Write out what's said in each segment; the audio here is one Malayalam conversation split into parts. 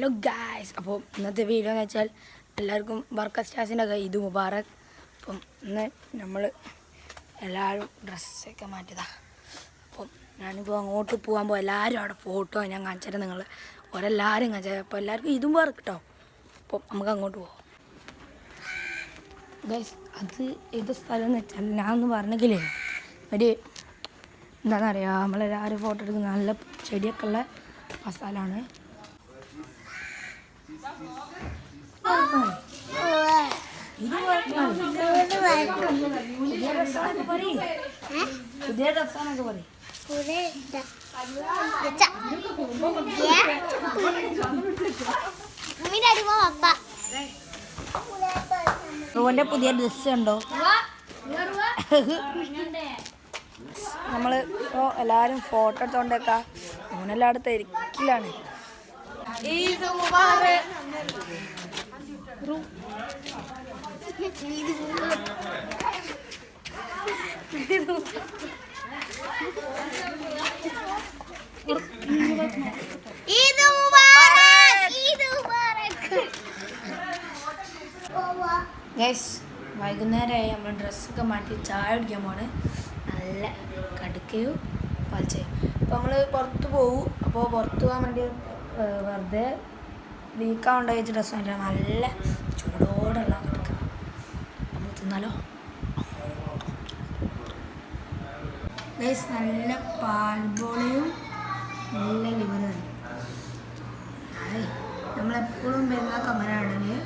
ഹലോ ഗായ്സ്, അപ്പോൾ ഇന്നത്തെ വീഡിയോ എന്ന് വെച്ചാൽ എല്ലാവർക്കും വർക്കർ സ്റ്റാസിൻ്റെ ഇത് മുബാറക്. അപ്പം ഇന്ന് നമ്മൾ എല്ലാവരും ഡ്രസ്സൊക്കെ മാറ്റിയതാണ്. അപ്പം ഞാനിപ്പോൾ അങ്ങോട്ട് പോകുമ്പോൾ എല്ലാവരും അവിടെ ഫോട്ടോ ഞാൻ കാണിച്ചിട്ട് നിങ്ങൾ ഓരെല്ലാവരും കാണിച്ചത്. അപ്പോൾ എല്ലാവർക്കും ഇത് മുബാറക് കേട്ടോ. അപ്പം നമുക്ക് അങ്ങോട്ട് പോകാം ഗായ്സ്. അത് ഏത് സ്ഥലം എന്ന് വെച്ചാൽ ഞാൻ ഒന്ന് പറഞ്ഞെങ്കിലേ ഒരു എന്താണെന്നറിയാം, നമ്മളെല്ലാവരും ഫോട്ടോ എടുക്കുന്ന നല്ല ചെടിയൊക്കെ ഉള്ള ആ സ്ഥലമാണ്. പുതിയ ഡ്രസ് ഉണ്ടോ? നമ്മൾ ഇപ്പോൾ എല്ലാവരും ഫോട്ടോ എടുത്തോണ്ടേക്കാ. അങ്ങനെല്ലാവരും തിരക്കിലാണ്. വൈകുന്നേരമായി നമ്മൾ ഡ്രസ്സൊക്കെ മാറ്റി ചായ കുടിക്കാൻ പോണ്. നല്ല കടുക്കയും പച്ചയും. അപ്പോൾ നമ്മൾ പുറത്ത് പോകും. അപ്പോൾ പുറത്ത് പോകാൻ വേണ്ടി വെറുതെ ലീക്കാവുണ്ട വെച്ച് ഡ്രസ്സ് മാറ്റിയാൽ നല്ല ചൂടോടുള്ള കടുക്ക നമ്മൾ തിന്നാലോ. ഗൈസ്, നല്ല പാൽബോളിയും നല്ല ലിവറും. നമ്മളെപ്പോഴും വരുന്ന കമലാണെങ്കിൽ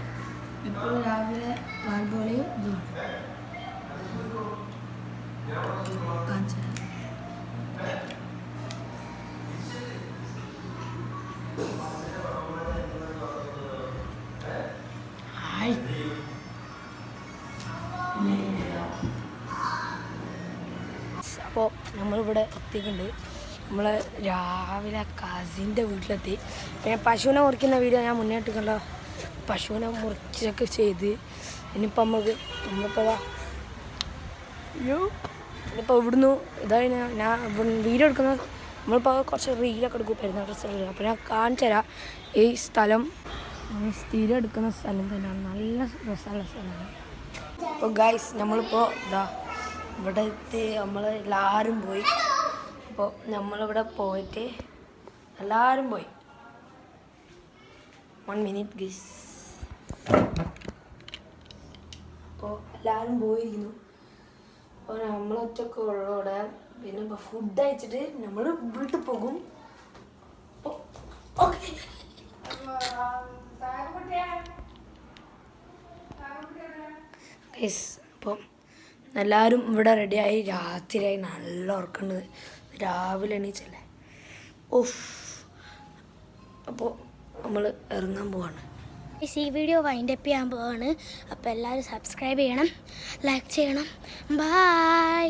എപ്പോഴും രാവിലെ പാൽബോളിയും ഇതുമാണ് കാണിച്ചു. അപ്പോൾ നമ്മളിവിടെ എത്തിയിട്ടുണ്ട്. നമ്മൾ രാവിലെ കസിൻ്റെ വീട്ടിലെത്തി. പിന്നെ പശുവിനെ മുറിക്കുന്ന വീഡിയോ ഞാൻ മുന്നേ ഇട്ടിട്ടുണ്ടല്ലോ. പശുവിനെ മുറിച്ചൊക്കെ ചെയ്ത് ഇനിയിപ്പോൾ നമ്മളിപ്പോൾ ഇനിയിപ്പോൾ ഇവിടുന്ന് ഇതായി ഞാൻ വീഡിയോ എടുക്കുന്നത്. നമ്മളിപ്പോൾ കുറച്ച് റീലൊക്കെ എടുക്കും, പെരുന്നാൾ ഡ്രസ്സ് എടുക്കും. അപ്പോൾ ഞാൻ കാണിച്ചു തരാം. ഈ സ്ഥലം സ്ഥിരം എടുക്കുന്ന സ്ഥലം തന്നെയാണ്, നല്ല രസമുള്ള സ്ഥലമാണ്. അപ്പോൾ ഗൈസ്, നമ്മളിപ്പോൾ ഇവിടെ എത്തി. നമ്മളെല്ലാവരും പോയി. അപ്പോൾ നമ്മളിവിടെ പോയിട്ട് എല്ലാവരും പോയി. 1 മിനിറ്റ് ഗൈസ്. അപ്പോൾ എല്ലാവരും പോയിരിക്കുന്നു. അപ്പോൾ നമ്മളൊറ്റൊക്കെ ഉള്ളതോടെ പിന്നെ ഇപ്പോൾ ഫുഡ് കഴിച്ചിട്ട് നമ്മൾ വീട്ടിൽ പോകും. ഓക്കെ ഗൈസ്, അപ്പം എല്ലാവരും ഇവിടെ റെഡിയായി. രാത്രിയായി, നല്ല ഉറക്കമുണ്ട്. രാവിലെ എണീച്ചല്ലേ. ഓഫ്. അപ്പോൾ നമ്മൾ ഇറങ്ങാൻ പോവാണ്. ഈ വീഡിയോ വൈൻഡപ്പ് ചെയ്യാൻ പോവാണ്. അപ്പോൾ എല്ലാവരും സബ്സ്ക്രൈബ് ചെയ്യണം, ലൈക്ക് ചെയ്യണം. ബൈ.